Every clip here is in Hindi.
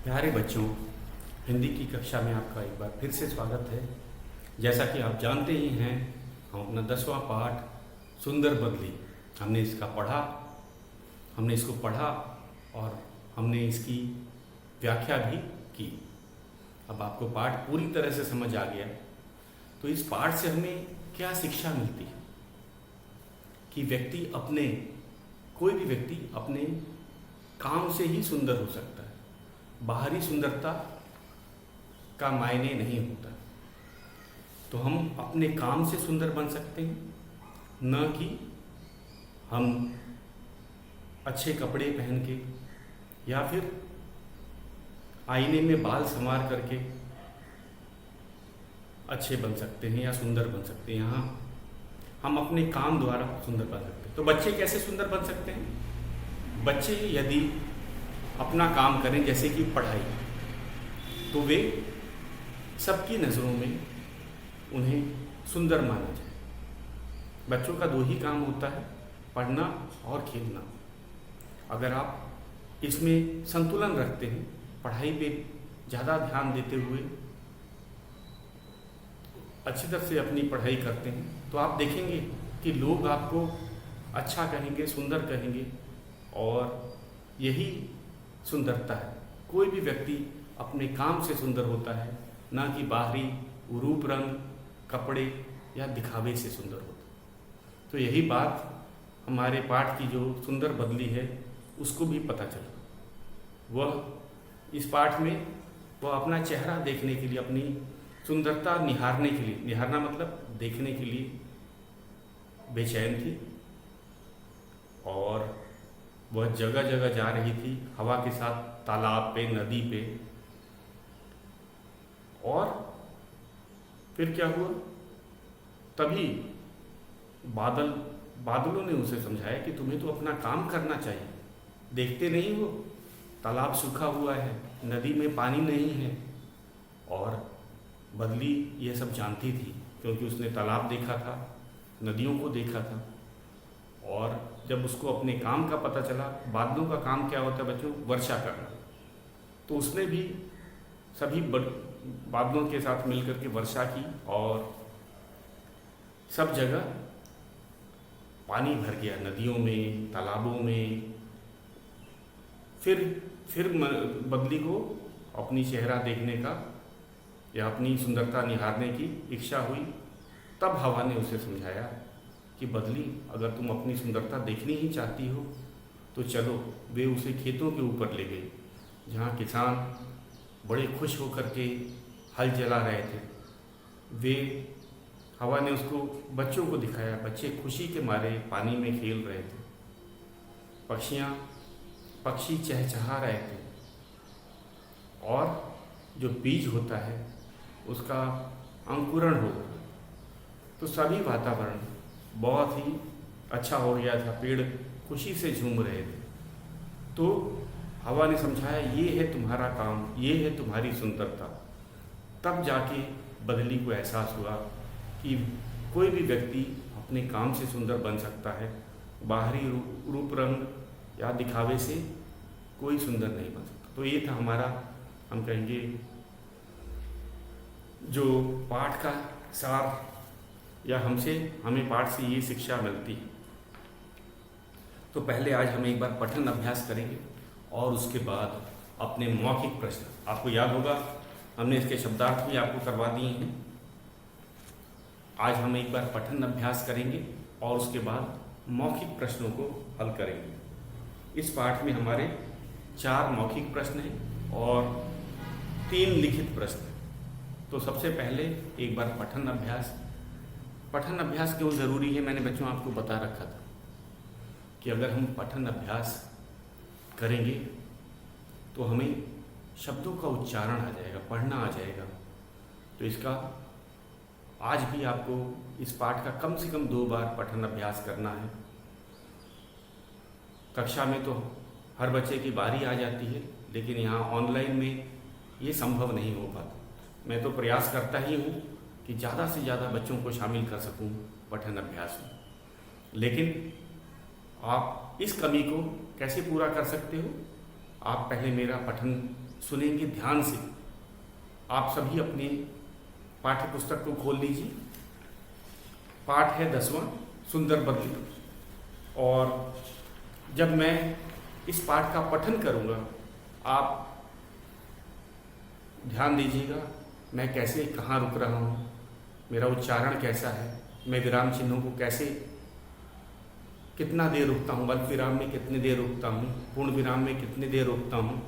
प्यारे बच्चों, हिंदी की कक्षा में आपका एक बार फिर से स्वागत है। जैसा कि आप जानते ही हैं, हम अपना 10वां पाठ सुंदर बदली हमने इसको पढ़ा और हमने इसकी व्याख्या भी की। अब आपको पाठ पूरी तरह से समझ आ गया। तो इस पाठ से हमें क्या शिक्षा मिलती है कि कोई भी व्यक्ति अपने काम से ही सुंदर हो सकता है। बाहरी सुंदरता का मायने नहीं होता। तो हम अपने काम से सुंदर बन सकते हैं, न कि हम अच्छे कपड़े पहन के या फिर आईने में बाल संवार करके अच्छे बन सकते हैं या सुंदर बन सकते हैं। यहाँ हम अपने काम द्वारा सुंदर बन सकते हैं। तो बच्चे कैसे सुंदर बन सकते हैं? बच्चे यदि अपना काम करें, जैसे कि पढ़ाई, तो वे सबकी नज़रों में उन्हें सुंदर माना जाए। बच्चों का दो ही काम होता है, पढ़ना और खेलना। अगर आप इसमें संतुलन रखते हैं, पढ़ाई पे ज़्यादा ध्यान देते हुए अच्छी तरह से अपनी पढ़ाई करते हैं, तो आप देखेंगे कि लोग आपको अच्छा कहेंगे, सुंदर कहेंगे। और यही सुंदरता है। कोई भी व्यक्ति अपने काम से सुंदर होता है, ना कि बाहरी रूप, रंग, कपड़े या दिखावे से सुंदर होता है। तो यही बात हमारे पाठ की जो सुंदर बदली है उसको भी पता चला। वह इस पाठ में वह अपना चेहरा देखने के लिए, अपनी सुंदरता निहारने के लिए, निहारना मतलब देखने के लिए बेचैन थी। और वह जगह जगह जा रही थी हवा के साथ, तालाब पे, नदी पे। और फिर क्या हुआ? तभी बादलों ने उसे समझाया कि तुम्हें तो अपना काम करना चाहिए। देखते नहीं हो, तालाब सूखा हुआ है, नदी में पानी नहीं है। और बदली ये सब जानती थी, क्योंकि उसने तालाब देखा था, नदियों को देखा था। और जब उसको अपने काम का पता चला, बादलों का काम क्या होता है बच्चों? वर्षा करना। तो उसने भी सभी बादलों के साथ मिलकर के वर्षा की और सब जगह पानी भर गया, नदियों में, तालाबों में। फिर बदली को अपनी चेहरा देखने का या अपनी सुंदरता निहारने की इच्छा हुई। तब हवा ने उसे समझाया कि बदली, अगर तुम अपनी सुंदरता देखनी ही चाहती हो तो चलो। वे उसे खेतों के ऊपर ले गए, जहाँ किसान बड़े खुश होकर के हल चला रहे थे। हवा ने उसको बच्चों को दिखाया। बच्चे खुशी के मारे पानी में खेल रहे थे। पक्षी चहचहा रहे थे। और जो बीज होता है उसका अंकुरण हो गया। तो सभी वातावरण बहुत ही अच्छा हो गया था, पेड़ खुशी से झूम रहे थे। तो हवा ने समझाया, ये है तुम्हारा काम, ये है तुम्हारी सुंदरता। तब जाके बदली को एहसास हुआ कि कोई भी व्यक्ति अपने काम से सुंदर बन सकता है। बाहरी रूप, रंग या दिखावे से कोई सुंदर नहीं बन सकता। तो ये था हमारा, हम कहेंगे, जो पाठ का सार, या हमें पाठ से ये शिक्षा मिलती है। तो पहले आज हम एक बार पठन अभ्यास करेंगे और उसके बाद अपने मौखिक प्रश्न। आपको याद होगा, हमने इसके शब्दार्थ भी आपको करवा दिए हैं। आज हम एक बार पठन अभ्यास करेंगे और उसके बाद मौखिक प्रश्नों को हल करेंगे। इस पाठ में हमारे 4 मौखिक प्रश्न हैं और 3 लिखित प्रश्न हैं। तो सबसे पहले एक बार पठन अभ्यास क्यों ज़रूरी है, मैंने बच्चों आपको बता रखा था कि अगर हम पठन अभ्यास करेंगे तो हमें शब्दों का उच्चारण आ जाएगा, पढ़ना आ जाएगा। तो इसका आज भी आपको इस पाठ का कम से कम 2 बार पठन अभ्यास करना है। कक्षा में तो हर बच्चे की बारी आ जाती है, लेकिन यहाँ ऑनलाइन में ये संभव नहीं हो पाता। मैं तो प्रयास करता ही हूँ कि ज़्यादा से ज़्यादा बच्चों को शामिल कर सकूँ पठन अभ्यास में। लेकिन आप इस कमी को कैसे पूरा कर सकते हो आप पहले मेरा पठन सुनेंगे ध्यान से। आप सभी अपने पाठ्य पुस्तक को खोल लीजिए। पाठ है 10वां, सुंदर बदली। और जब मैं इस पाठ का पठन करूंगा, आप ध्यान दीजिएगा मैं कैसे कहाँ रुक रहा हूँ, मेरा उच्चारण कैसा है, मैं विराम चिन्हों को कैसे कितना देर रुकता हूँ, अल्प विराम में कितनी देर रुकता हूँ, पूर्ण विराम में कितनी देर रुकता हूँ,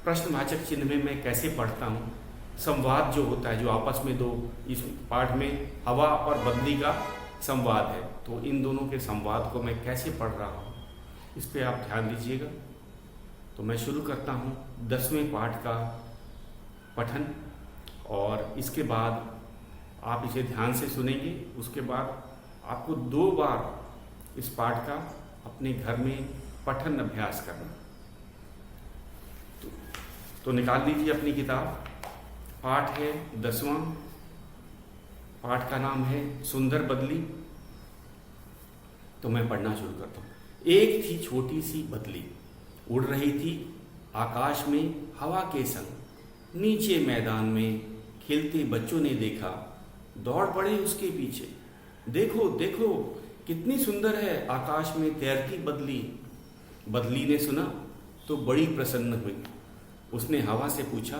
प्रश्नवाचक चिन्ह में मैं कैसे पढ़ता हूँ, संवाद जो होता है, जो आपस में दो, इस पाठ में हवा और बदली का संवाद है, तो इन दोनों के संवाद को मैं कैसे पढ़ रहा हूँ, इस पे आप ध्यान दीजिएगा। तो मैं शुरू करता हूँ 10वें पाठ का पठन, और इसके बाद आप इसे ध्यान से सुनेंगे। उसके बाद आपको 2 बार इस पाठ का अपने घर में पठन अभ्यास करना। तो निकाल लीजिए अपनी किताब। पाठ है 10वां, पाठ का नाम है सुंदर बदली। तो मैं पढ़ना शुरू करता हूँ। एक थी छोटी सी बदली, उड़ रही थी आकाश में हवा के संग। नीचे मैदान में खेलते बच्चों ने देखा, दौड़ पड़े उसके पीछे। देखो देखो कितनी सुंदर है आकाश में तैरती बदली। बदली ने सुना तो बड़ी प्रसन्न हुई। उसने हवा से पूछा,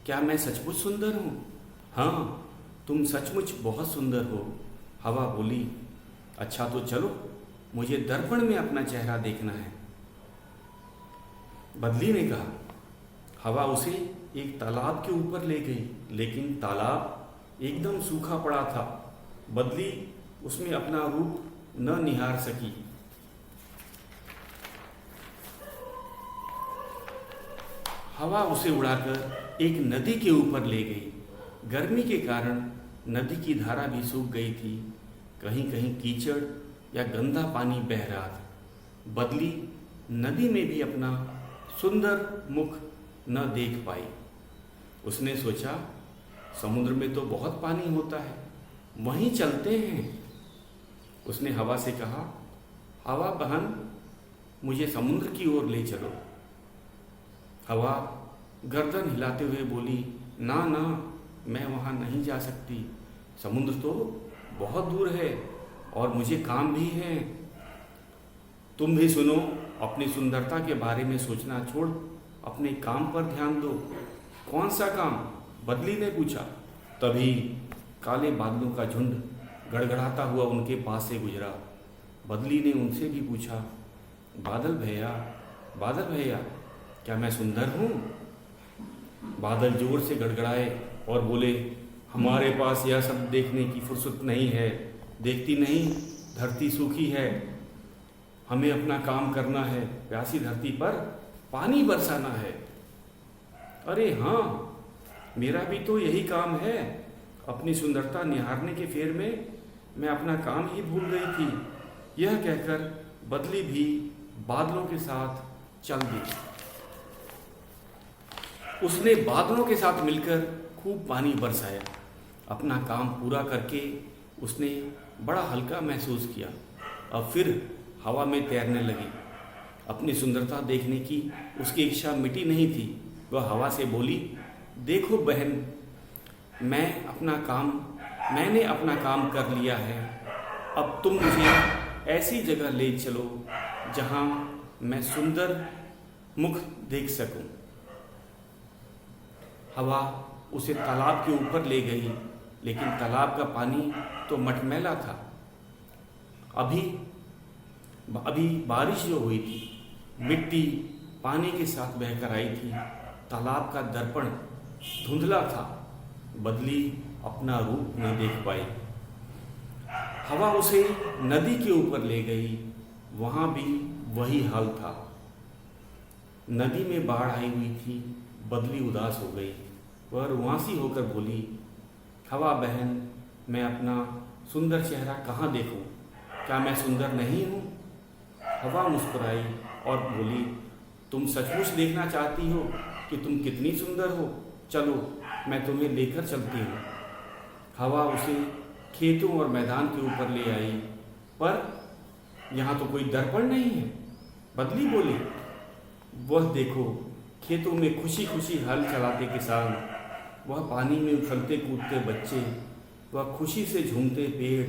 क्या मैं सचमुच सुंदर हूँ? हाँ, तुम सचमुच बहुत सुंदर हो। हवा बोली, अच्छा तो चलो, मुझे दर्पण में अपना चेहरा देखना है। बदली ने कहा। हवा उसे एक तालाब के ऊपर ले गई, लेकिन तालाब एकदम सूखा पड़ा था। बदली उसमें अपना रूप न निहार सकी। हवा उसे उड़ाकर एक नदी के ऊपर ले गई। गर्मी के कारण नदी की धारा भी सूख गई थी। कहीं कहीं कीचड़ या गंदा पानी बह रहा था। बदली नदी में भी अपना सुंदर मुख न देख पाई। उसने सोचा, समुद्र में तो बहुत पानी होता है, वहीं चलते हैं। उसने हवा से कहा, हवा बहन, मुझे समुद्र की ओर ले चलो। हवा गर्दन हिलाते हुए बोली, ना ना, मैं वहाँ नहीं जा सकती। समुद्र तो बहुत दूर है और मुझे काम भी है। तुम भी सुनो, अपनी सुंदरता के बारे में सोचना छोड़ अपने काम पर ध्यान दो। कौन सा काम? बदली ने पूछा। तभी काले बादलों का झुंड गड़गड़ाता हुआ उनके पास से गुजरा। बदली ने उनसे भी पूछा, बादल भैया, क्या मैं सुंदर हूँ? बादल जोर से गड़गड़ाए और बोले, हमारे पास यह सब देखने की फुर्सत नहीं है। देखती नहीं, धरती सूखी है, हमें अपना काम करना है। प्यासी धरती पर पानी बरसाना है। अरे हाँ, मेरा भी तो यही काम है। अपनी सुंदरता निहारने के फेर में मैं अपना काम ही भूल गई थी। यह कहकर बदली भी बादलों के साथ चल दी। उसने बादलों के साथ मिलकर खूब पानी बरसाया। अपना काम पूरा करके उसने बड़ा हल्का महसूस किया। अब फिर हवा में तैरने लगी। अपनी सुंदरता देखने की उसकी इच्छा मिटी नहीं थी। वह हवा से बोली, देखो बहन, मैंने अपना काम कर लिया है। अब तुम मुझे ऐसी जगह ले चलो जहाँ मैं सुंदर मुख देख सकूं। हवा उसे तालाब के ऊपर ले गई, लेकिन तालाब का पानी तो मटमैला था। अभी बारिश जो हुई थी, मिट्टी पानी के साथ बहकर आई थी। तालाब का दर्पण धुंधला था। बदली अपना रूप न देख पाई। हवा उसे नदी के ऊपर ले गई, वहाँ भी वही हाल था। नदी में बाढ़ आई हुई थी। बदली उदास हो गई। वह रुआंसी होकर बोली, हवा बहन, मैं अपना सुंदर चेहरा कहाँ देखूं? क्या मैं सुंदर नहीं हूँ? हवा मुस्कुराई और बोली, तुम सचमुच देखना चाहती हो कि तुम कितनी सुंदर हो? चलो, मैं तुम्हें लेकर चलती हूँ। हवा उसे खेतों और मैदान के ऊपर ले आई, पर यहाँ तो कोई दर्पण नहीं है। बदली बोली, वह देखो खेतों में खुशी खुशी हल चलाते किसान, वह पानी में उछलते कूदते बच्चे, वह खुशी से झूमते पेड़,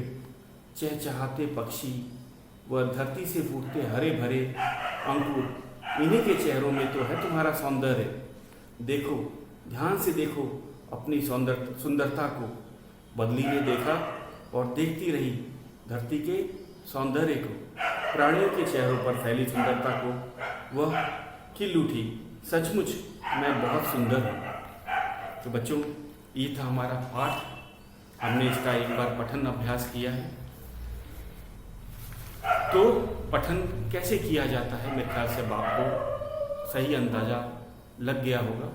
चहचहाते पक्षी, वह धरती से फूटते हरे भरे अंकुर, इन्हीं के चेहरों में तो है तुम्हारा सौंदर्य। देखो, ध्यान से देखो अपनी सुंदरता को। बदली ने देखा और देखती रही धरती के सौंदर्य को, प्राणियों के चेहरों पर फैली सुंदरता को। वह खिल उठी, सचमुच मैं बहुत सुंदर हूँ। तो बच्चों, ये था हमारा पाठ। हमने इसका एक बार पठन अभ्यास किया है। तो पठन कैसे किया जाता है, मेरे ख्याल से आपको सही अंदाजा लग गया होगा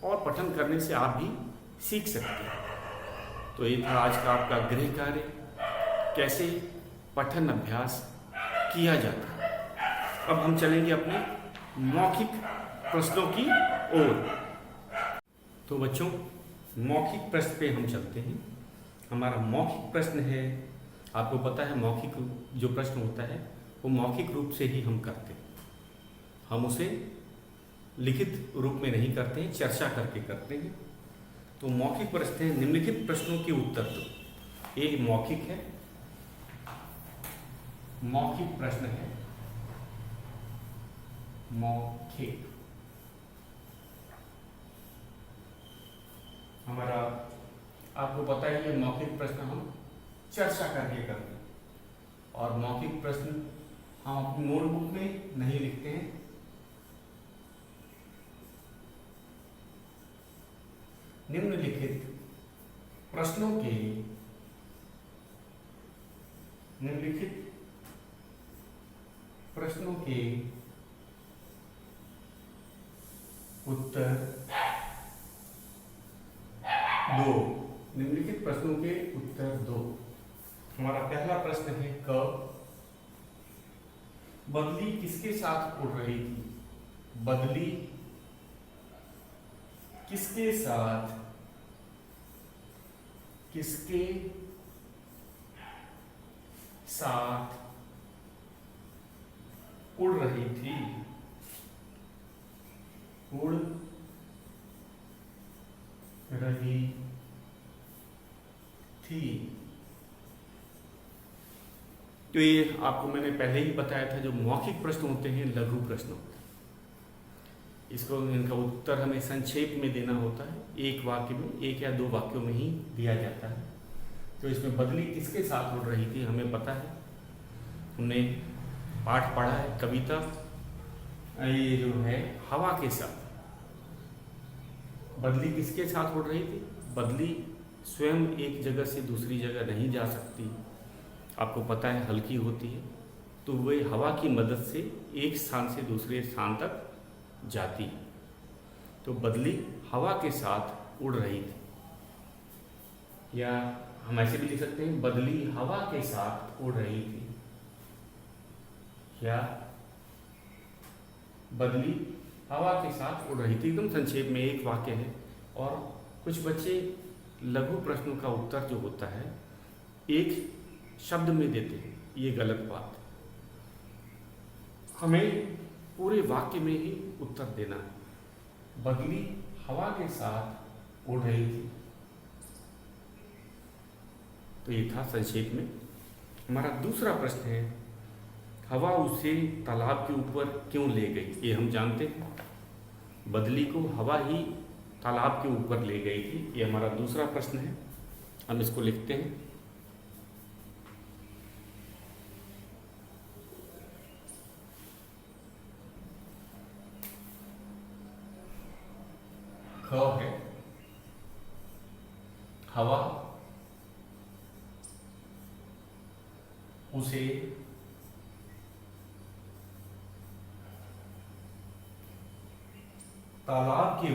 और पठन करने से आप भी सीख सकते हैं। तो ये था आज का आपका गृह कार्य, कैसे पठन अभ्यास किया जाता है। अब हम चलेंगे अपने मौखिक प्रश्नों की ओर। तो बच्चों, मौखिक प्रश्न पे हम चलते हैं। हमारा मौखिक प्रश्न है, आपको पता है मौखिक जो प्रश्न होता है वो मौखिक रूप से ही हम करते हैं। हम उसे लिखित रूप में नहीं करते हैं, चर्चा करके करते हैं। तो मौखिक प्रश्न है, निम्नलिखित प्रश्नों के उत्तर दो। ये मौखिक है, मौखिक प्रश्न है, मौखिक। हमारा आपको पता है ये मौखिक प्रश्न हम चर्चा करके करते हैं और मौखिक प्रश्न हम अपनी नोटबुक में नहीं लिखते हैं। निम्नलिखित प्रश्नों के उत्तर दो। निम्नलिखित प्रश्नों के उत्तर दो। हमारा पहला प्रश्न है, क बदली किसके साथ उड़ रही थी? बदली किसके साथ उड़ रही थी? उड़ रही थी। तो ये आपको मैंने पहले ही बताया था, जो मौखिक प्रश्न होते हैं लघु प्रश्न होते हैं। इसको इनका उत्तर हमें संक्षेप में देना होता है, एक वाक्य में, एक या दो वाक्यों में ही दिया जाता है। तो इसमें बदली किसके साथ उड़ रही थी हमें पता है, हमने पाठ पढ़ा है, कविता। ये जो है हवा के साथ। बदली किसके साथ उड़ रही थी? बदली स्वयं एक जगह से दूसरी जगह नहीं जा सकती, आपको पता है हल्की होती है, तो वे हवा की मदद से एक स्थान से दूसरे स्थान तक जाती है। तो बदली हवा के साथ उड़ रही थी, या हम ऐसे भी लिख सकते हैं, बदली हवा के साथ उड़ रही थी, या बदली हवा के साथ उड़ रही थी। एकदम संक्षेप में एक वाक्य है। और कुछ बच्चे लघु प्रश्नों का उत्तर जो होता है एक शब्द में देते हैं, ये गलत बात। हमें पूरे वाक्य में ही उत्तर देना है। बदली हवा के साथ उड़ रही थी। तो ये था संक्षेप में। हमारा दूसरा प्रश्न है, हवा उसे तालाब के ऊपर क्यों ले गई? ये हम जानते हैं, बदली को हवा ही तालाब के ऊपर ले गई थी। ये हमारा दूसरा प्रश्न है। हम इसको लिखते हैं, ख है हवा उसे तालाब के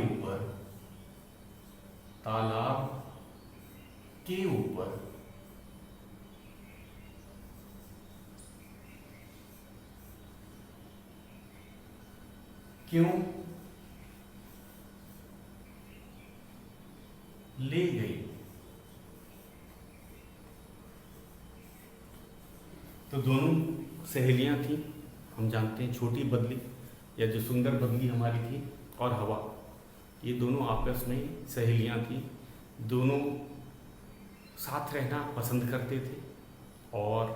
ऊपर क्यों ले गई? तो दोनों सहेलियां थी, हम जानते हैं, छोटी बदली या जो सुंदर बदली हमारी थी और हवा, ये दोनों आपस में सहेलियां थी। दोनों साथ रहना पसंद करते थे और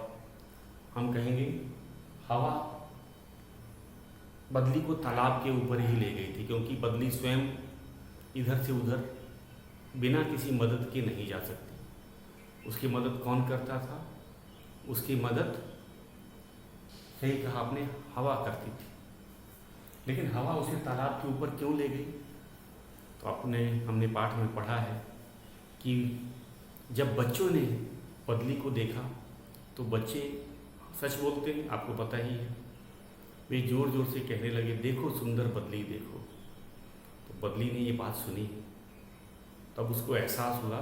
हम कहेंगे हवा बदली को तालाब के ऊपर ही ले गई थी, क्योंकि बदली स्वयं इधर से उधर बिना किसी मदद के नहीं जा सकती। उसकी मदद कौन करता था? उसकी मदद, सही कहा आपने, हवा करती थी। लेकिन हवा उसे तालाब के ऊपर क्यों ले गई? तो हमने पाठ में पढ़ा है कि जब बच्चों ने बदली को देखा तो बच्चे सच बोलते हैं, आपको पता ही है। वे ज़ोर ज़ोर से कहने लगे, देखो सुंदर बदली देखो। तो बदली ने ये बात सुनी, तब उसको एहसास हुआ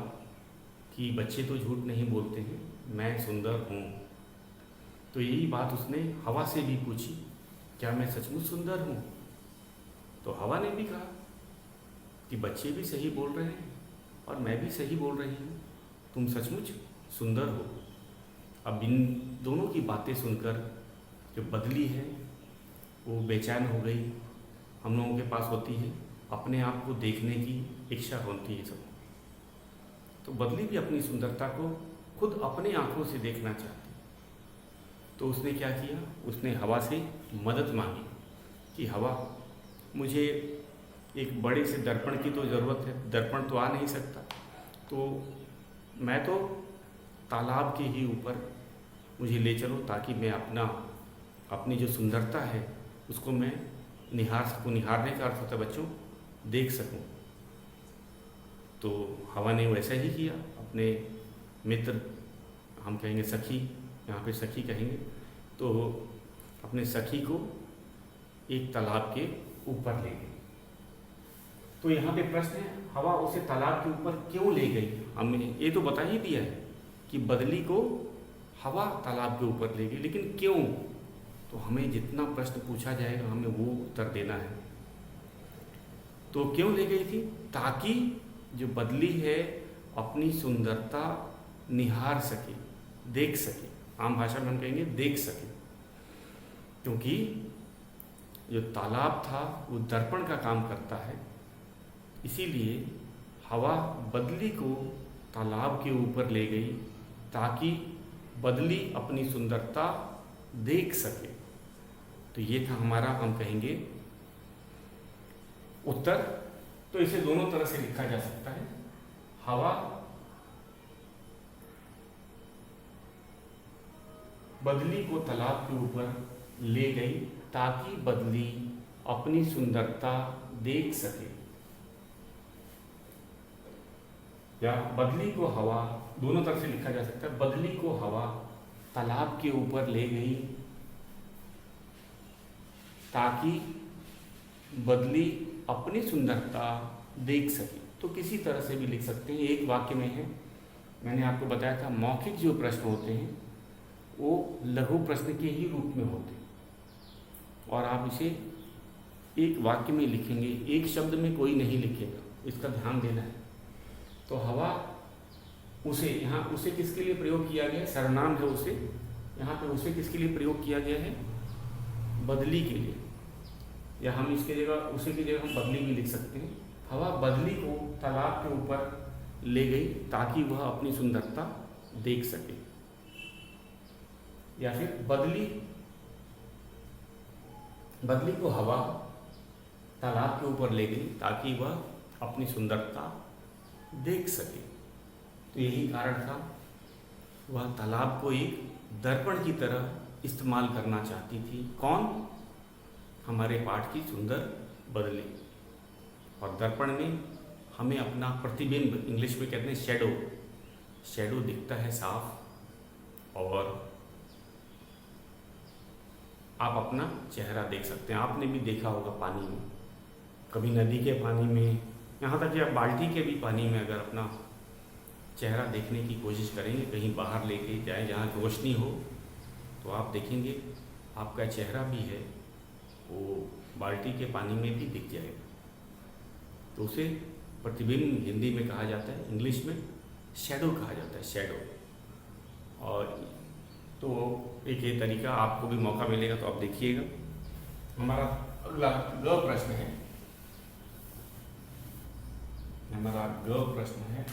कि बच्चे तो झूठ नहीं बोलते हैं, मैं सुंदर हूँ। तो यही बात उसने हवा से भी पूछी, क्या मैं सचमुच सुंदर हूँ? तो हवा ने भी कहा कि बच्चे भी सही बोल रहे हैं और मैं भी सही बोल रही हूँ, तुम सचमुच सुंदर हो। अब इन दोनों की बातें सुनकर जो बदली है वो बेचैन हो गई। हम लोगों के पास होती है अपने आप को देखने की इच्छा होती है सब, तो बदली भी अपनी सुंदरता को खुद अपने आँखों से देखना चाहती। तो उसने क्या किया? उसने हवा से मदद मांगी कि हवा, मुझे एक बड़े से दर्पण की तो ज़रूरत है, दर्पण तो आ नहीं सकता, तो मैं तो तालाब के ही ऊपर मुझे ले चलो ताकि मैं अपनी जो सुंदरता है उसको मैं निहार सकूँ। निहारने का अर्थ होता है बच्चों, देख सकूँ। तो हवा ने वैसा ही किया। अपने मित्र, हम कहेंगे सखी, यहाँ पे सखी कहेंगे, तो अपने सखी को एक तालाब के ऊपर ले गई। तो यहाँ पे प्रश्न है, हवा उसे तालाब के ऊपर क्यों ले गई? हमने ये तो बता ही दिया है कि बदली को हवा तालाब के ऊपर ले गई, लेकिन क्यों? तो हमें जितना प्रश्न पूछा जाएगा हमें वो उत्तर देना है। तो क्यों ले गई थी? ताकि जो बदली है अपनी सुंदरता निहार सके, देख सके। आम भाषा में हम कहेंगे देख सके, क्योंकि जो तालाब था वो दर्पण का काम करता है। इसीलिए हवा बदली को तालाब के ऊपर ले गई ताकि बदली अपनी सुंदरता देख सके। तो ये था हमारा, हम कहेंगे, उत्तर। तो इसे दोनों तरह से लिखा जा सकता है। हवा बदली को तालाब के ऊपर ले गई ताकि बदली अपनी सुंदरता देख सके, या बदली को हवा, दोनों तरह से लिखा जा सकता है। बदली को हवा तालाब के ऊपर ले गई ताकि बदली अपनी सुंदरता देख सके। तो किसी तरह से भी लिख सकते हैं, एक वाक्य में है। मैंने आपको बताया था मौखिक जो प्रश्न होते हैं वो लघु प्रश्न के ही रूप में होते हैं, और आप इसे एक वाक्य में लिखेंगे, एक शब्द में कोई नहीं लिखेगा, इसका ध्यान देना है। तो हवा उसे, यहाँ उसे किसके लिए प्रयोग किया गया है? सर्वनाम है उसे, यहाँ पे उसे किसके लिए प्रयोग किया गया है? बदली के लिए, या हम इसके जगह, उसे की जगह हम बदली भी लिख सकते हैं। हवा बदली को तालाब के ऊपर ले गई ताकि वह अपनी सुंदरता देख सके, या फिर बदली को हवा तालाब के ऊपर ले गई ताकि वह अपनी सुंदरता देख सके। तो यही कारण था, वह तालाब को एक दर्पण की तरह इस्तेमाल करना चाहती थी। कौन? हमारे पाठ की सुंदर बदली। और दर्पण में हमें अपना प्रतिबिंब, इंग्लिश में कहते हैं शैडो दिखता है साफ, और आप अपना चेहरा देख सकते हैं। आपने भी देखा होगा पानी में, कभी नदी के पानी में, यहाँ तक कि आप बाल्टी के भी पानी में अगर अपना चेहरा देखने की कोशिश करेंगे, कहीं बाहर लेके जाए जहाँ रोशनी हो, तो आप देखेंगे आपका चेहरा भी है वो बाल्टी के पानी में भी दिख जाएगा। तो उसे प्रतिबिंब हिंदी में कहा जाता है, इंग्लिश में शैडो कहा जाता है, शैडो। और तो एक ये तरीका, आपको भी मौका मिलेगा तो आप देखिएगा। हमारा अगला ग प्रश्न है, हमारा ग प्रश्न है,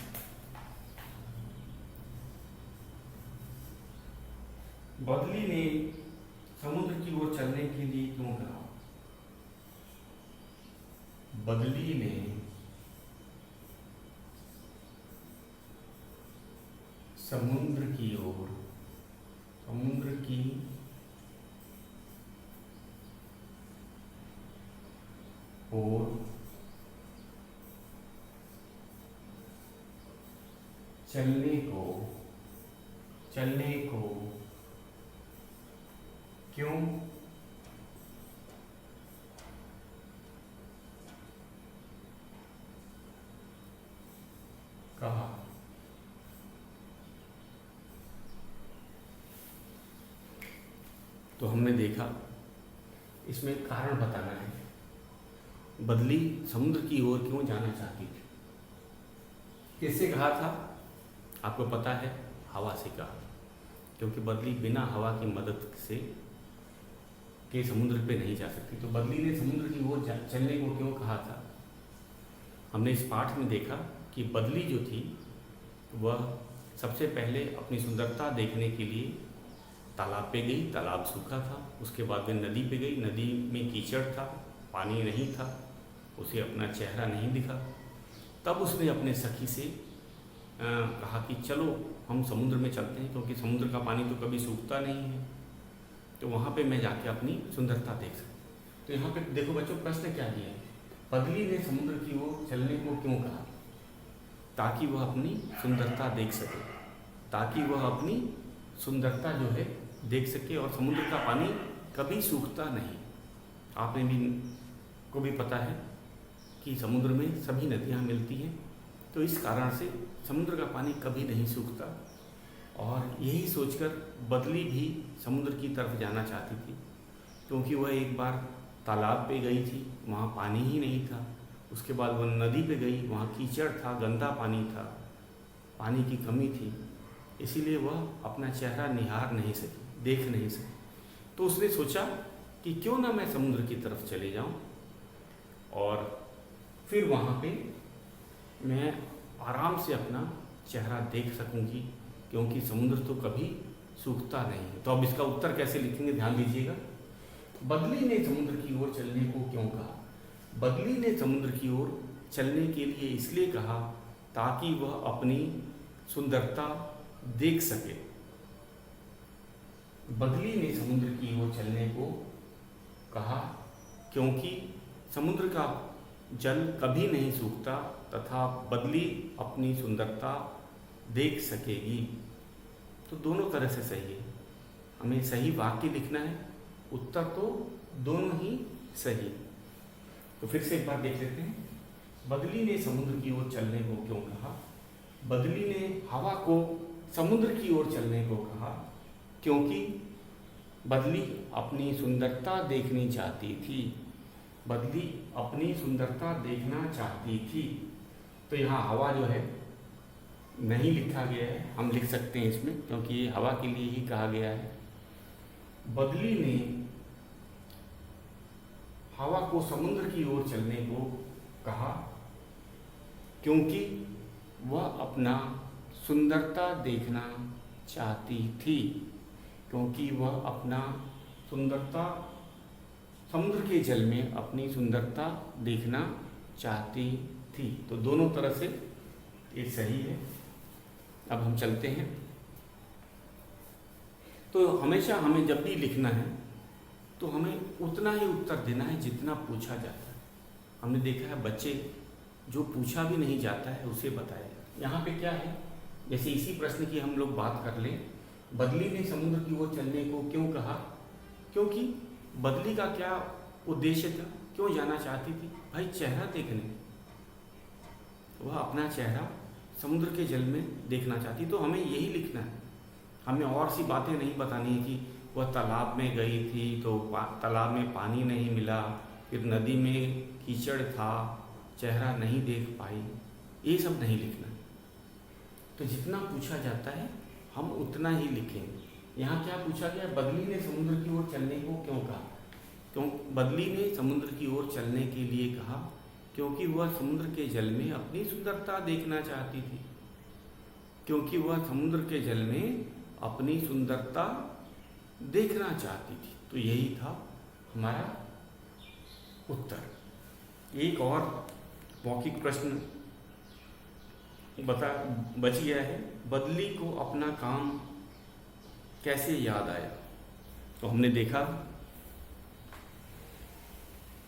बदली ने समुद्र की ओर चलने के लिए क्यों कहा? बदली ने समुद्र की ओर चलने को क्यों कहा? तो हमने देखा इसमें कारण बताना है, बदली समुद्र की ओर क्यों जाना चाहती थी। किससे कहा था? आपको पता है, हवा से कहा, क्योंकि बदली बिना हवा की मदद से के समुद्र पे नहीं जा सकती। तो बदली ने समुद्र की ओर चलने को क्यों कहा था? हमने इस पाठ में देखा कि बदली जो थी वह सबसे पहले अपनी सुंदरता देखने के लिए तालाब पे गई, तालाब सूखा था। उसके बाद वे नदी पे गई, नदी में कीचड़ था, पानी नहीं था, उसे अपना चेहरा नहीं दिखा। तब उसने अपने सखी से कहा कि चलो हम समुद्र में चलते हैं, क्योंकि समुद्र का पानी तो कभी सूखता नहीं है, तो वहाँ पे मैं जाके अपनी सुंदरता देख सकती। तो यहाँ पे देखो बच्चों, प्रश्न क्या दिया है, बदली ने समुद्र की ओर चलने को क्यों कहा? ताकि वह अपनी सुंदरता देख सके, ताकि वह अपनी सुंदरता जो है देख सके। और समुद्र का पानी कभी सूखता नहीं। आपने भी को भी पता है कि समुद्र में सभी नदियाँ मिलती हैं, तो इस कारण से समुद्र का पानी कभी नहीं सूखता। और यही सोचकर बदली भी समुद्र की तरफ जाना चाहती थी, क्योंकि वह एक बार तालाब पे गई थी, वहाँ पानी ही नहीं था। उसके बाद वह नदी पे गई, वहाँ कीचड़ था, गंदा पानी था, पानी की कमी थी, इसीलिए वह अपना चेहरा निहार नहीं सकी, देख नहीं सकी। तो उसने सोचा कि क्यों ना मैं समुद्र की तरफ चले जाऊं और फिर वहाँ पे मैं आराम से अपना चेहरा देख सकूंगी, क्योंकि समुद्र तो कभी सूखता नहीं है। तो अब इसका उत्तर कैसे लिखेंगे, ध्यान दीजिएगा। बदली ने समुद्र की ओर चलने को क्यों कहा? बदली ने समुद्र की ओर चलने के लिए इसलिए कहा ताकि वह अपनी सुंदरता देख सके। बदली ने समुद्र की ओर चलने को कहा क्योंकि समुद्र का जल कभी नहीं सूखता तथा बदली अपनी सुंदरता देख सकेगी। तो दोनों तरह से सही है, हमें सही वाक्य लिखना है, उत्तर तो दोनों ही सही। तो फिर से एक बार देख लेते हैं। बदली ने समुद्र की ओर चलने को क्यों कहा? बदली ने हवा को समुद्र की ओर चलने को कहा क्योंकि बदली अपनी सुंदरता देखनी चाहती थी। बदली अपनी सुंदरता देखना चाहती थी। तो यहाँ हवा जो है नहीं लिखा गया है, हम लिख सकते हैं इसमें, क्योंकि ये हवा के लिए ही कहा गया है। बदली ने हवा को समुद्र की ओर चलने को कहा क्योंकि वह अपना सुंदरता देखना चाहती थी। क्योंकि वह अपना सुंदरता समुद्र के जल में अपनी सुंदरता देखना चाहती थी। तो दोनों तरह से ये सही है। अब हम चलते हैं। तो हमेशा हमें जब भी लिखना है तो हमें उतना ही उत्तर देना है जितना पूछा जाता है। हमने देखा है बच्चे जो पूछा भी नहीं जाता है उसे बताया। यहाँ पे क्या है, जैसे इसी प्रश्न की हम लोग बात कर लें, बदली ने समुद्र की ओर चलने को क्यों कहा? क्योंकि बदली का क्या उद्देश्य था, क्यों जाना चाहती थी? भाई चेहरा देखने, वह अपना चेहरा समुद्र के जल में देखना चाहती। तो हमें यही लिखना है, हमें और सी बातें नहीं बतानी है कि वह तालाब में गई थी तो तालाब में पानी नहीं मिला, फिर नदी में कीचड़ था, चेहरा नहीं देख पाई, ये सब नहीं लिखना। तो जितना पूछा जाता है हम उतना ही लिखेंगे। यहाँ क्या पूछा गया? बदली ने समुद्र की ओर चलने को क्यों कहा? क्यों बदली ने समुद्र की ओर चलने के लिए कहा? क्योंकि वह समुद्र के जल में अपनी सुंदरता देखना चाहती थी। क्योंकि वह समुद्र के जल में अपनी सुंदरता देखना चाहती थी। तो यही था हमारा उत्तर। एक और मौखिक प्रश्न बच गया है। बदली को अपना काम कैसे याद आया? तो हमने देखा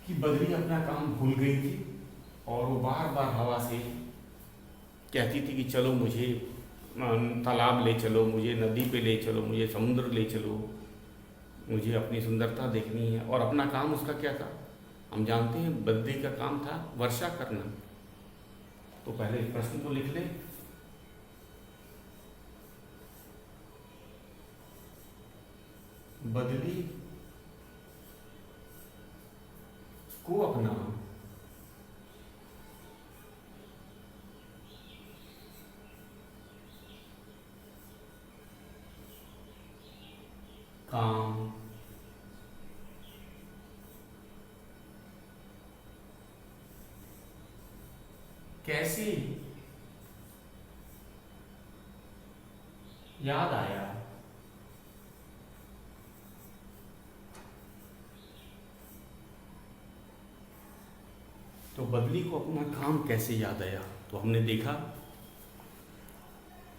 कि बदली अपना काम भूल गई थी और वो बार बार हवा से कहती थी कि चलो मुझे तालाब ले चलो, मुझे नदी पे ले चलो, मुझे समुद्र ले चलो, मुझे अपनी सुंदरता देखनी है। और अपना काम उसका क्या था? हम जानते हैं बदली का काम था वर्षा करना। तो पहले प्रश्न को लिख लें। बदली को अपना काम कैसे याद आया? तो बदली को अपना काम कैसे याद आया? तो हमने देखा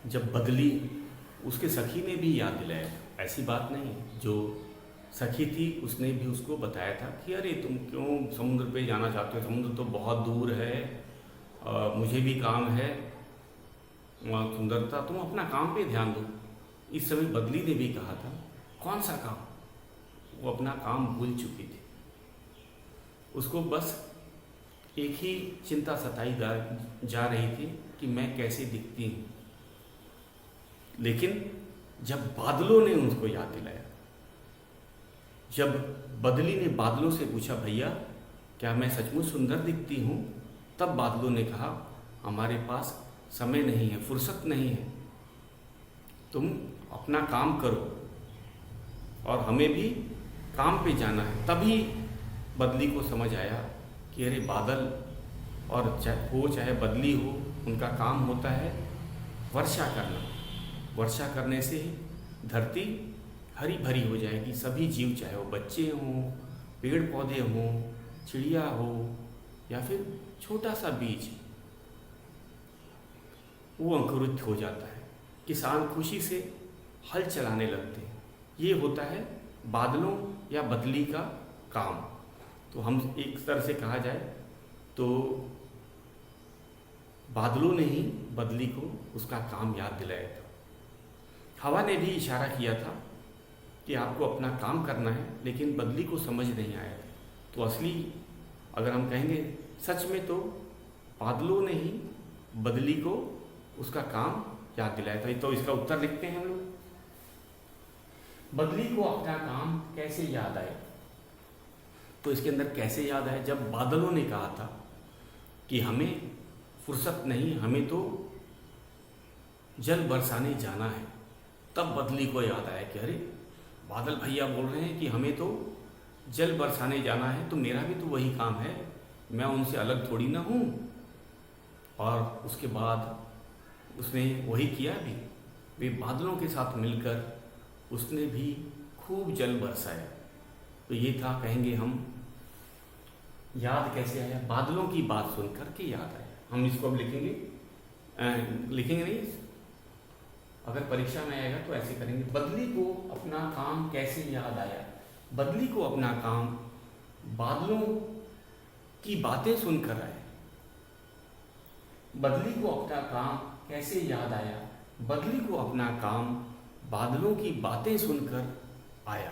जब बदली उसके सखी ने भी याद दिलाया, ऐसी बात नहीं, जो सखी थी उसने भी उसको बताया था कि अरे तुम क्यों समुद्र पे जाना चाहते हो, समुद्र तो बहुत दूर है, मुझे भी काम है, सुंदरता, तुम अपना काम पे ध्यान दो। इस समय बदली ने भी कहा था, कौन सा काम? वो अपना काम भूल चुकी थी। उसको बस एक ही चिंता सताई जा रही थी कि मैं कैसे दिखती हूँ। लेकिन जब बादलों ने उसको याद दिलाया, जब बदली ने बादलों से पूछा भैया क्या मैं सचमुच सुंदर दिखती हूँ, तब बादलों ने कहा हमारे पास समय नहीं है, फुर्सत नहीं है, तुम अपना काम करो और हमें भी काम पे जाना है। तभी बदली को समझ आया कि अरे बादल और चाहे बदली हो, उनका काम होता है वर्षा करना। वर्षा करने से धरती हरी भरी हो जाएगी। सभी जीव, चाहे वो बच्चे हों, पेड़ पौधे हों, चिड़िया हो या फिर छोटा सा बीज, वो अंकुरित हो जाता है। किसान खुशी से हल चलाने लगते हैं। ये होता है बादलों या बदली का काम। तो हम एक तरह से कहा जाए तो बादलों ने ही बदली को उसका काम याद दिलाया था। हवा ने भी इशारा किया था कि आपको अपना काम करना है, लेकिन बदली को समझ नहीं आया। तो असली अगर हम कहेंगे सच में तो बादलों ने ही बदली को उसका काम याद दिलाया था। तो इसका उत्तर लिखते हैं हम लोग। बदली को अपना काम कैसे याद आया? तो इसके अंदर कैसे याद आया? जब बादलों ने कहा था कि हमें फुर्सत नहीं, हमें तो जल बरसाने जाना है, तब बदली को याद आया कि अरे बादल भैया बोल रहे हैं कि हमें तो जल बरसाने जाना है, तो मेरा भी तो वही काम है, मैं उनसे अलग थोड़ी ना हूँ। और उसके बाद उसने वही किया भी। वे बादलों के साथ मिलकर उसने भी खूब जल बरसाया। तो ये था, कहेंगे हम, याद कैसे आया? बादलों की बात सुन कर के याद आया। हम इसको अब लिखेंगे नहीं, अगर परीक्षा में आएगा तो ऐसे करेंगे। बदली को अपना काम कैसे याद आया? बदली को अपना काम बादलों की बातें सुनकर आया। बदली को अपना काम कैसे याद आया? बदली को अपना काम बादलों की बातें सुनकर आया।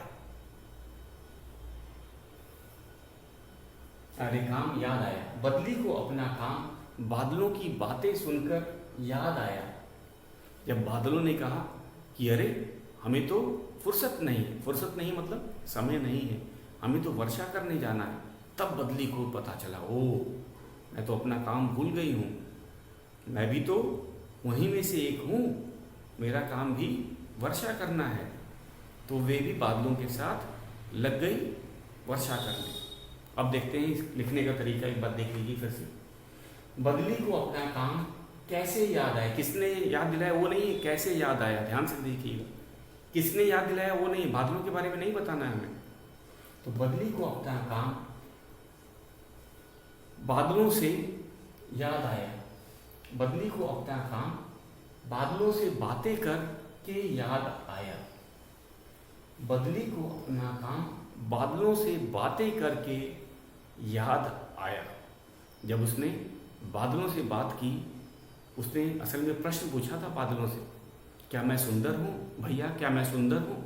अरे काम याद आया। बदली को अपना काम बादलों की बातें सुनकर याद आया। जब बादलों ने कहा कि अरे हमें तो फुर्सत नहीं मतलब समय नहीं है, हमें तो वर्षा करने जाना है, तब बदली को पता चला, ओ मैं तो अपना काम भूल गई हूँ, मैं भी तो वहीं में से एक हूँ, मेरा काम भी वर्षा करना है। तो वे भी बादलों के साथ लग गई वर्षा करने। अब देखते हैं इस लिखने का तरीका, एक बार देख लीजिए फिर से। बदली को अपना काम कैसे याद आया, किसने याद दिलाया वो नहीं, कैसे याद आया, ध्यान से देखिएगा। किसने याद दिलाया वो नहीं, बादलों के बारे में नहीं बताना है हमें। तो बदली को अपना काम बादलों से याद आया, बदली को अपना काम बादलों से बातें कर के याद आया, बदली को अपना काम बादलों से बातें करके याद आया। जब उसने बादलों से बात की, उसने असल में प्रश्न पूछा था बादलों से, क्या मैं सुंदर हूँ भैया, क्या मैं सुंदर हूँ?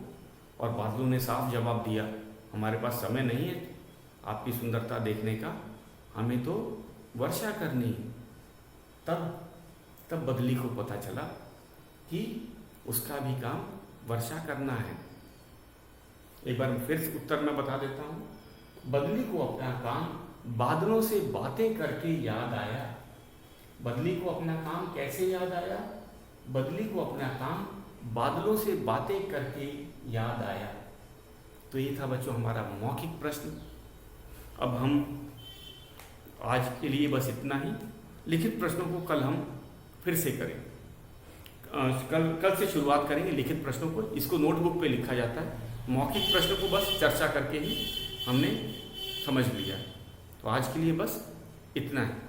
और बादलों ने साफ जवाब दिया, हमारे पास समय नहीं है आपकी सुंदरता देखने का, हमें तो वर्षा करनी है। तब बदली को पता चला कि उसका भी काम वर्षा करना है। एक बार फिर उत्तर मैं बता देता हूँ। बदली को अपना काम बादलों से बातें करके याद आया। बदली को अपना काम कैसे याद आया? बदली को अपना काम बादलों से बातें करके याद आया। तो ये था बच्चों हमारा मौखिक प्रश्न। अब हम आज के लिए बस इतना ही। लिखित प्रश्नों को कल हम फिर से करें, कल से शुरुआत करेंगे लिखित प्रश्नों को। इसको नोटबुक पे लिखा जाता है, मौखिक प्रश्नों को बस चर्चा करके ही हमने समझ लिया। तो आज के लिए बस इतना है।